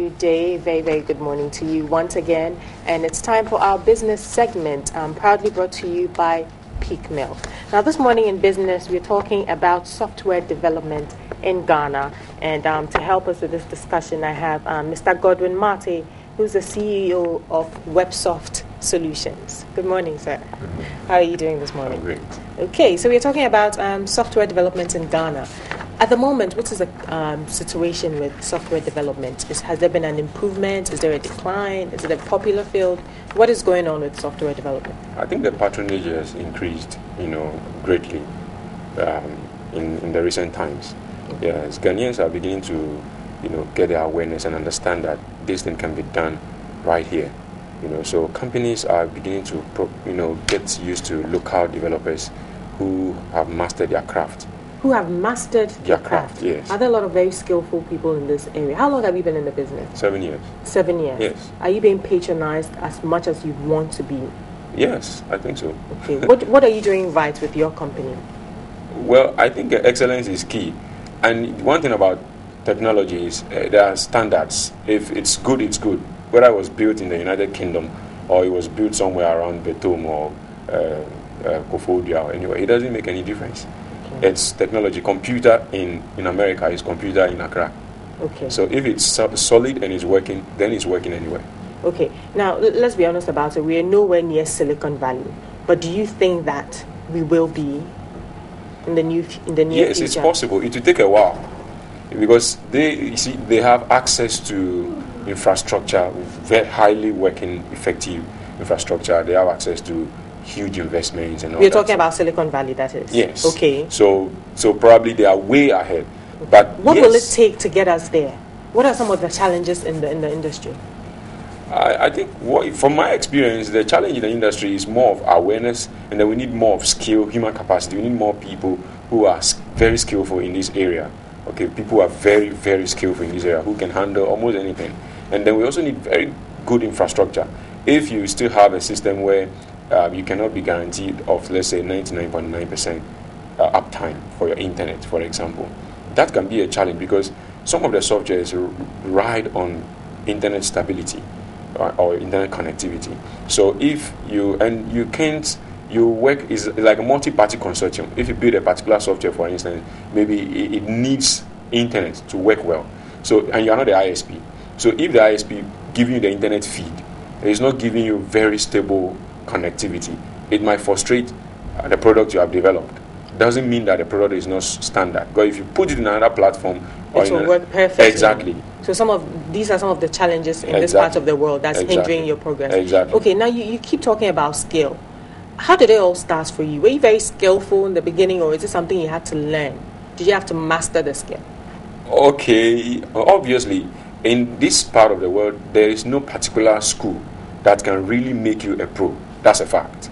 new day. Very, very good morning to you once again. And it's time for our business segment, proudly brought to you by Peak Milk. Now, this morning in business, we're talking about software development in Ghana. And to help us with this discussion, I have Mr. Godwin Mate, who's the CEO of WebSoft Solutions. Good morning, sir. How are you doing this morning? I'm great. Okay, so we're talking about software development in Ghana. At the moment, what is the situation with software development? Has there been an improvement? Is there a decline? Is it a popular field? What is going on with software development? I think the patronage has increased, greatly in the recent times. Yes, Ghanaians are beginning to, get their awareness and understand that this thing can be done right here. So companies are beginning to, get used to local developers who have mastered their craft. Who have mastered their craft, yes. Are there a lot of very skillful people in this area? How long have you been in the business? 7 years. 7 years? Yes. Are you being patronized as much as you want to be? Yes, I think so. Okay. What are you doing right with your company? Well, I think excellence is key. And one thing about technology is there are standards. If it's good, it's good. Whether it was built in the United Kingdom or it was built somewhere around Betom or Kofodia or anywhere, it doesn't make any difference. It's technology. Computer in America is computer in Accra. Okay. So if it's solid and it's working, then it's working anywhere. Okay. Now, let's be honest about it. We are nowhere near Silicon Valley. But do you think that we will be in the near future? Yes, it's possible. It will take a while because they have access to infrastructure, very highly working, effective infrastructure. They have access to huge investments and all. You're talking about Silicon Valley, that is? Yes. Okay. So probably they are way ahead. But what will it take to get us there? What are some of the challenges in the industry? I think, from my experience, the challenge in the industry is more of awareness, and then we need more of skill, human capacity. We need more people who are very skillful in this area. Okay, people who are very, very skillful in this area who can handle almost anything. And then we also need very good infrastructure. If you still have a system where you cannot be guaranteed of, let's say, 99.9% uptime for your internet, for example. That can be a challenge because some of the softwares ride on internet stability or internet connectivity. So if you work is like a multi-party consortium. If you build a particular software, for instance, maybe it needs internet to work well. So, and you're not the ISP. So if the ISP giving you the internet feed, it is not giving you very stable connectivity, it might frustrate the product you have developed. Doesn't mean that the product is not standard. But if you put it in another platform, it will work perfectly. Exactly. So these are some of the challenges in this part of the world that's hindering your progress. Exactly. Okay, now you keep talking about skill. How did it all start for you? Were you very skillful in the beginning, or is it something you had to learn? Did you have to master the skill? Okay, obviously, in this part of the world, there is no particular school that can really make you a pro. That's a fact.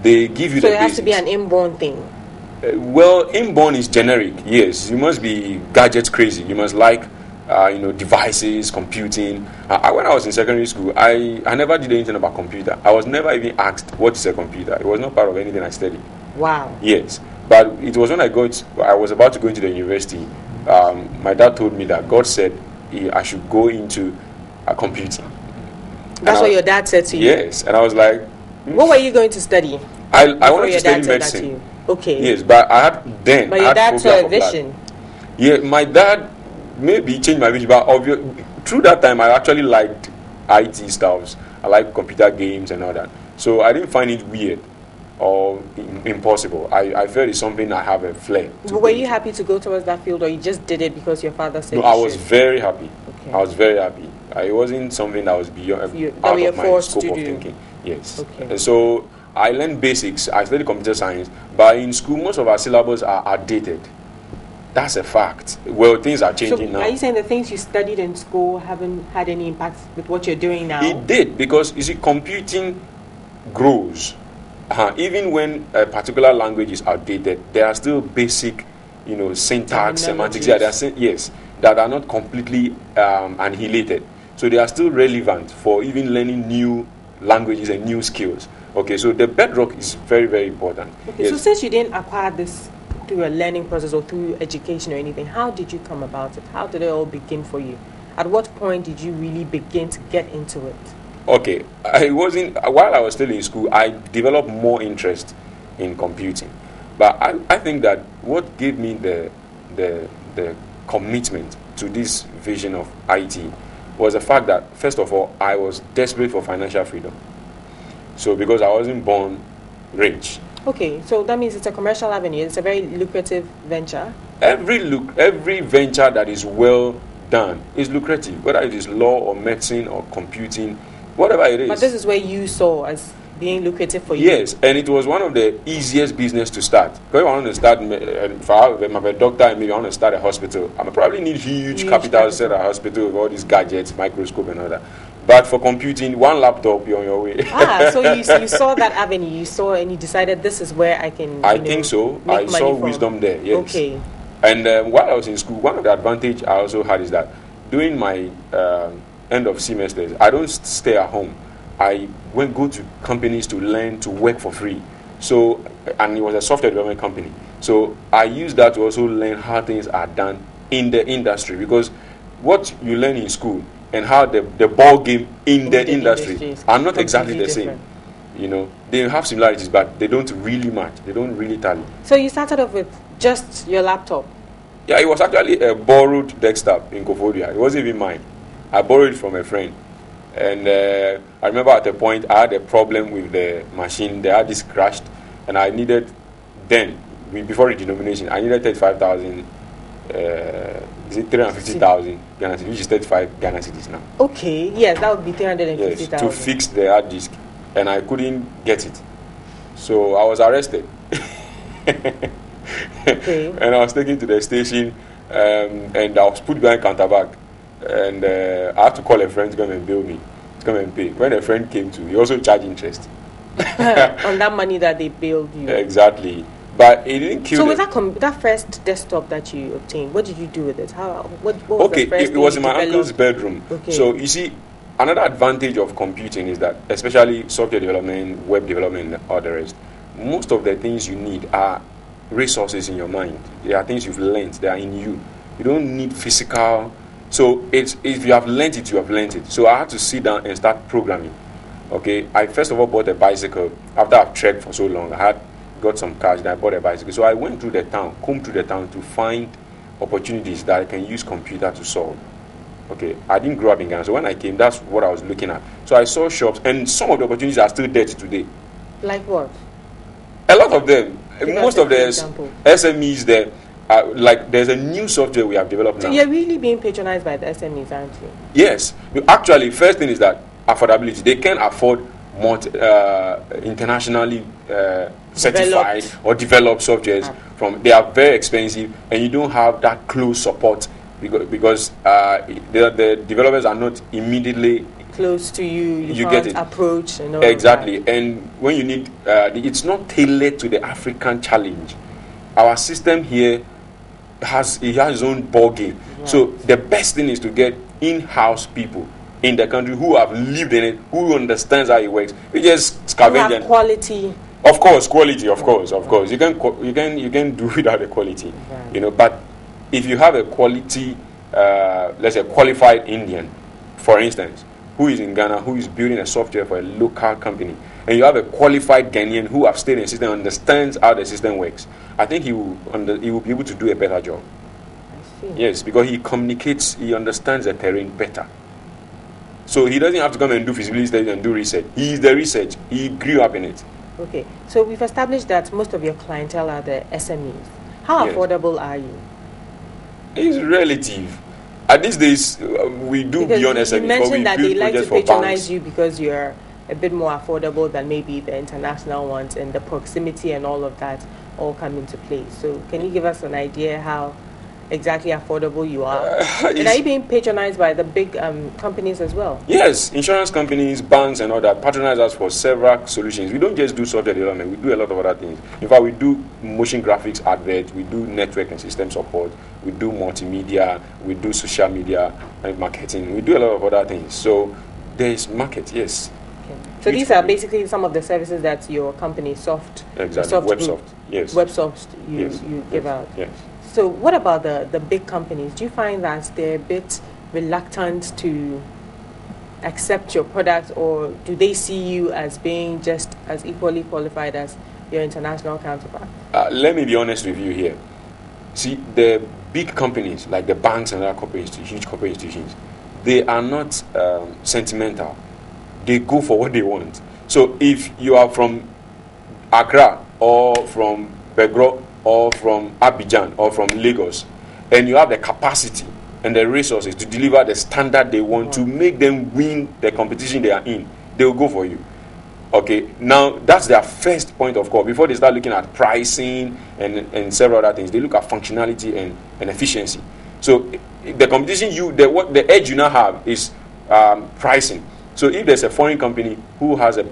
They give you the basics. So it has to be an inborn thing? Well, inborn is generic, yes. You must be gadget crazy. You must like, devices, computing. When I was in secondary school, I never did anything about computer. I was never even asked, what is a computer? It was not part of anything I studied. Wow. Yes. But it was when I was about to go into the university, my dad told me that God said I should go into computing. That's what your dad said to you? Yes. And I was like... What were you going to study? I wanted to study medicine. Okay. Yes, but But your dad saw a vision. Yeah, my dad maybe changed my vision, but through that time I actually liked IT stuff. I liked computer games and all that. So I didn't find it weird or impossible. I felt it's something I have a flair. But were you happy to go towards that field, or you just did it because your father said? No, I was very happy. Okay. I was very happy. It wasn't something that was beyond out of my scope of thinking. Yes. Okay. And so I learned basics. I studied computer science, but in school most of our syllabus are outdated. That's a fact. Well, things are changing now. Are you saying the things you studied in school haven't had any impact with what you're doing now? It did, because you see, computing grows. Even when a particular language is outdated, there are still basic, syntax, semantics. Yeah, that are not completely annihilated. So they are still relevant for even learning new languages and new skills. Okay, so the bedrock is very, very important. Okay, yes. So since you didn't acquire this through a learning process or through education or anything, how did you come about it? How did it all begin for you? At what point did you really begin to get into it? Okay, while I was still in school, I developed more interest in computing. But I think that what gave me the commitment to this vision of IT was the fact that, first of all, I was desperate for financial freedom. So because I wasn't born rich. Okay, so that means it's a commercial avenue. It's a very lucrative venture. Every venture that is well done is lucrative, whether it is law or medicine or computing, whatever it is. But this is where you saw as being lucrative for you. Yes, and it was one of the easiest business to start. Because if I want to start, if I'm a doctor and maybe I want to start a hospital, I probably need huge capital to set a hospital with all these gadgets, microscope and all that. But for computing, one laptop, you're on your way. So you saw that avenue, you saw and you decided this is where I can. I think so. I saw wisdom there. Yes. Okay. And while I was in school, one of the advantage I also had is that during my end of semesters, I don't stay at home. I go to companies to learn to work for free. So, and it was a software development company. So I used that to also learn how things are done in the industry, because what you learn in school and how the ball game in the industry are not exactly the same. You know, they have similarities, but they don't really match. They don't really tally. So you started off with just your laptop? Yeah, it was actually a borrowed desktop in Kofodia. It wasn't even mine. I borrowed it from a friend. And I remember at a point I had a problem with the machine. The hard disk crashed, and I needed before the denomination, I needed 35,000. Is it 350,000 Ghana cedis, which is 35 Ghana cedis now. Okay, yes, that would be 350,000. Yes, to fix the hard disk, and I couldn't get it, so I was arrested. Okay. And I was taken to the station, and I was put behind counterback. And I had to call a friend to come and bill me, to come and pay. When a friend came to, he also charged interest. On that money that they billed you. Exactly. But it didn't kill So with that first desktop that you obtained, what did you do with it? What was okay, the first it was in thing my you uncle's developed? bedroom. Okay. So you see, another advantage of computing is that, especially software development, web development, and all the rest, most of the things you need are resources in your mind. They are things you've learned. They are in you. You don't need physical. So if you have learned it, you have learned it. So I had to sit down and start programming. Okay, I first of all bought a bicycle. After I've trekked for so long, I had got some cash, then I bought a bicycle. So I went through the town, combed through the town to find opportunities that I can use computer to solve. Okay, I didn't grow up in Ghana, so when I came, that's what I was looking at. So I saw shops, and some of the opportunities are still there today. Like what? A lot of them. Most of the example. SMEs there. Like there's a new software we have developed now. So you're really being patronized by the SMEs, aren't you? Yes. Actually, first thing is that affordability. They can afford internationally certified or developed softwares. They are very expensive, and you don't have that close support because the developers are not immediately close to you. You get it. Approach and all exactly. That. And when you need, it's not tailored to the African challenge. Our system here has its own ball game. Right. So the best thing is to get in-house people in the country who have lived in it, who understands how it works. We just Scavenger. Have quality. Of course, quality. Of course. You can do without the quality. Right. You know, but if you have a quality, let's say qualified Indian, for instance, who is in Ghana, who is building a software for a local company, and you have a qualified Ghanaian who have stayed in the system, understands how the system works, I think he will be able to do a better job. I see. Yes, because he communicates, he understands the terrain better. So he doesn't have to come and do feasibility studies and do research. He is the research. He grew up in it. Okay, so we've established that most of your clientele are the SMEs. How affordable are you? It's relative. At these days, we do because beyond SMEs. You mentioned that they like to patronize banks. you because you're a bit more affordable than maybe the international ones, and the proximity and all of that all come into play. So can you give us an idea how exactly affordable you are? And are you being patronized by the big companies as well? Yes, insurance companies, banks and all that patronize us for several solutions. We don't just do software development, we do a lot of other things. In fact, we do motion graphics adverts, we do network and system support, we do multimedia, we do social media and marketing, we do a lot of other things. So there is market, yes. Okay. So these are basically some of the services that your company, WebSoft, yes. WebSoft, you give out. Yes. So what about the big companies? Do you find that they're a bit reluctant to accept your product, or do they see you as being just as equally qualified as your international counterpart? Let me be honest with you here. See, the big companies like the banks and other corporate huge corporate institutions, they are not sentimental. They go for what they want. So if you are from Accra or from Begro or from Abidjan or from Lagos, and you have the capacity and the resources to deliver the standard they want to make them win the competition they are in, they will go for you. Okay, now that's their first point of call. Before they start looking at pricing and several other things, they look at functionality and efficiency. So the competition the edge you now have is pricing. So if there's a foreign company who has a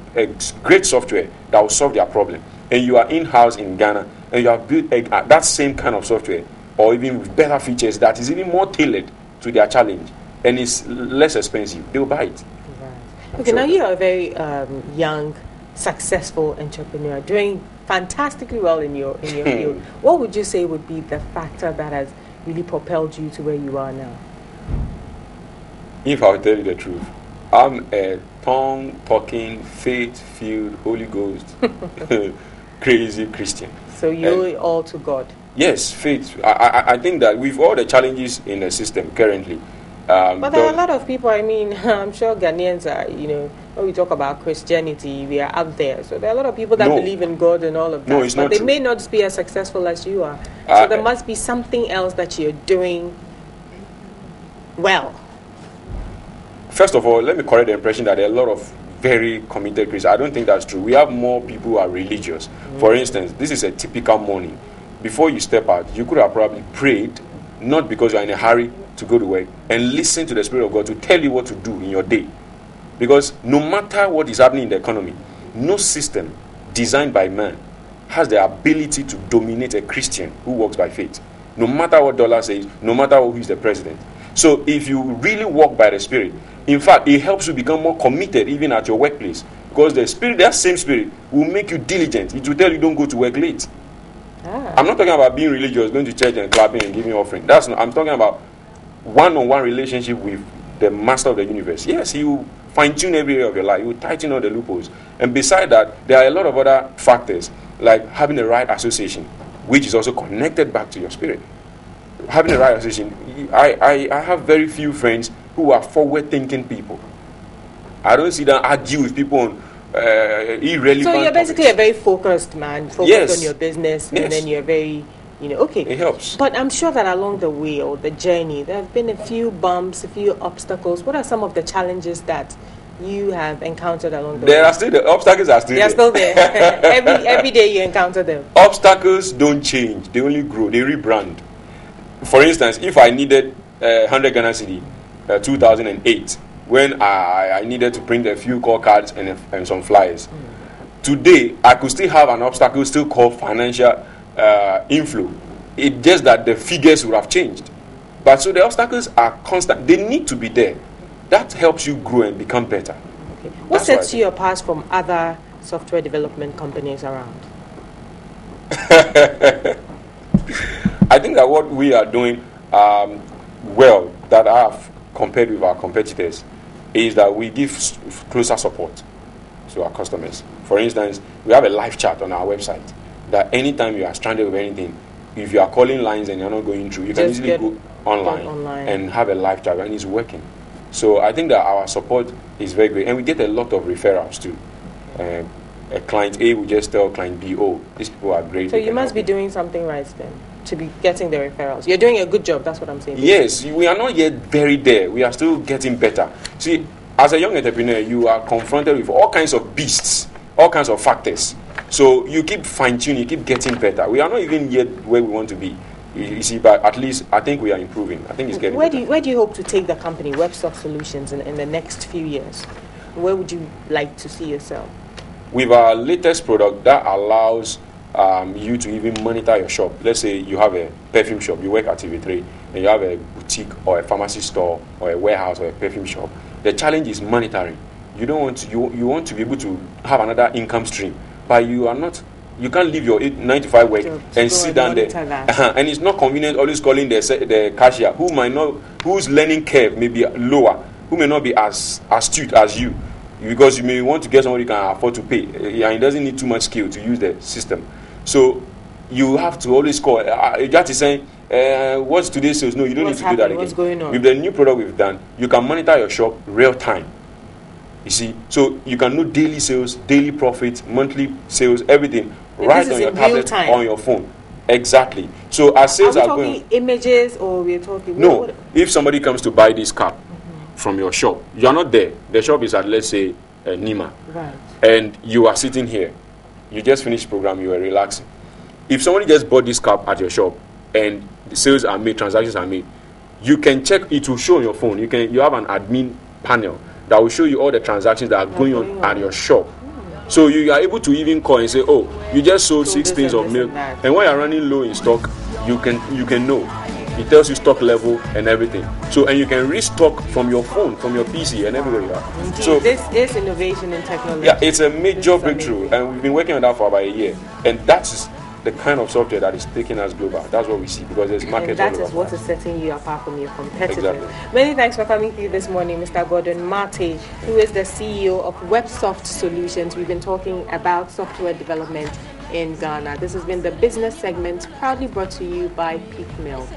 great software that will solve their problem, and you are in-house in Ghana, and you have built that same kind of software, or even with better features that is even more tailored to their challenge, and it's less expensive, they'll buy it. Right. Okay, now you are a very young, successful entrepreneur, doing fantastically well in your field. What would you say would be the factor that has really propelled you to where you are now? If I'll tell you the truth, I'm a tongue-talking, faith-filled, Holy Ghost, crazy Christian. So you owe it all to God? Yes, faith. I think that with all the challenges in the system currently... but there are a lot of people, I mean, I'm sure Ghanaians are, when we talk about Christianity, we are up there. So there are a lot of people that believe in God and all of that. No, it's but not they true. may not be as successful as you are. So there must be something else that you're doing well. First of all, let me correct the impression that there are a lot of very committed Christians. I don't think that's true. We have more people who are religious. For instance, this is a typical morning. Before you step out, you could have probably prayed, not because you're in a hurry to go to work, and listen to the Spirit of God to tell you what to do in your day. Because no matter what is happening in the economy, no system designed by man has the ability to dominate a Christian who walks by faith. No matter what dollar says, no matter who is the president. So if you really walk by the Spirit, in fact, it helps you become more committed even at your workplace. Because the Spirit, that same Spirit, will make you diligent. It will tell you don't go to work late. I'm not talking about being religious, going to church and clapping and giving offering. I'm talking about one-on-one relationship with the Master of the universe. Yes, he will fine-tune every area of your life. He will tighten all the loopholes. And beside that, there are a lot of other factors, like having the right association, which is also connected back to your spirit. Having the right association. I have very few friends who are forward-thinking people. I don't see them argue with people on irrelevant So you're basically topics. a very focused man, focused on your business, and then you're very, okay. It helps. But I'm sure that along the way or the journey, there have been a few bumps, a few obstacles. What are some of the challenges that you have encountered along the way? The obstacles are still there. They're still there. every day you encounter them. Obstacles don't change. They only grow. They rebrand. For instance, if I needed 100 Ghana cedi, 2008, when I needed to print a few call cards and some flyers. Today, I could still have an obstacle, still called financial inflow. It's just that the figures would have changed. But so the obstacles are constant. They need to be there. That helps you grow and become better. Okay. What sets you apart from other software development companies around? I think that what we are doing well, that I have compared with our competitors, is that we give closer support to our customers. For instance, we have a live chat on our website that anytime you are stranded with anything, if you are calling lines and you're not going through, you can easily go online and have a live chat, and it's working. So I think that our support is very great, and we get a lot of referrals too. A client A will just tell client B, oh, these people are great. So you must be doing something right then to be getting the referrals. You're doing a good job, that's what I'm saying. Yes, we are not yet very there. We are still getting better. See, as a young entrepreneur, you are confronted with all kinds of beasts, all kinds of factors. So you keep fine-tuning, you keep getting better. We are not even yet where we want to be. You see, but at least I think we are improving. I think it's getting better. Where do you hope to take the company, Webstock Solutions, in the next few years? Where would you like to see yourself? With our latest product that allows you to even monitor your shop. Let's say you have a perfume shop, you work at TV3, and you have a boutique or a pharmacy store or a warehouse or a perfume shop. The challenge is monitoring. You don't want to, you want to be able to have another income stream, but you are not You can't leave your 9 to 5 work To and go sit and down there. monitor that. And it's not convenient always calling the cashier who might not, whose learning curve may be lower, who may not be as astute as you, because you may want to get somebody who can afford to pay, and it doesn't need too much skill to use the system. So you have to always call. That is saying, what's today's sales? No, you don't need to do that again. What's going on? With the new product we've done, you can monitor your shop real time. You see, so you can know daily sales, daily profits, monthly sales, everything right on your tablet, on your phone. Exactly. So as sales are going, talking images, or we're talking? No. If somebody comes to buy this cap from your shop, you are not there. The shop is at, let's say, Nima, right? And you are sitting here. You just finished program. You are relaxing. If somebody just bought this cap at your shop and the sales are made, transactions are made, you can check. It will show on your phone. You have an admin panel that will show you all the transactions that are going on at your shop. So you are able to even call and say, oh, you just sold 6 tins of milk, and when you are running low in stock, you can know. It tells you stock level and everything. So, and you can restock from your phone, from your PC, and everywhere you are. Indeed, so this is innovation in technology. Yeah, it's a major breakthrough, and we've been working on that for about a year. And that's the kind of software that is taking us global. That's what we see, because there's markets all over. And that is what is setting you apart from your competitors. Exactly. Many thanks for coming through this morning, Mr. Gordon Mate, who is the CEO of WebSoft Solutions. We've been talking about software development in Ghana. This has been the business segment, proudly brought to you by Peak Milk.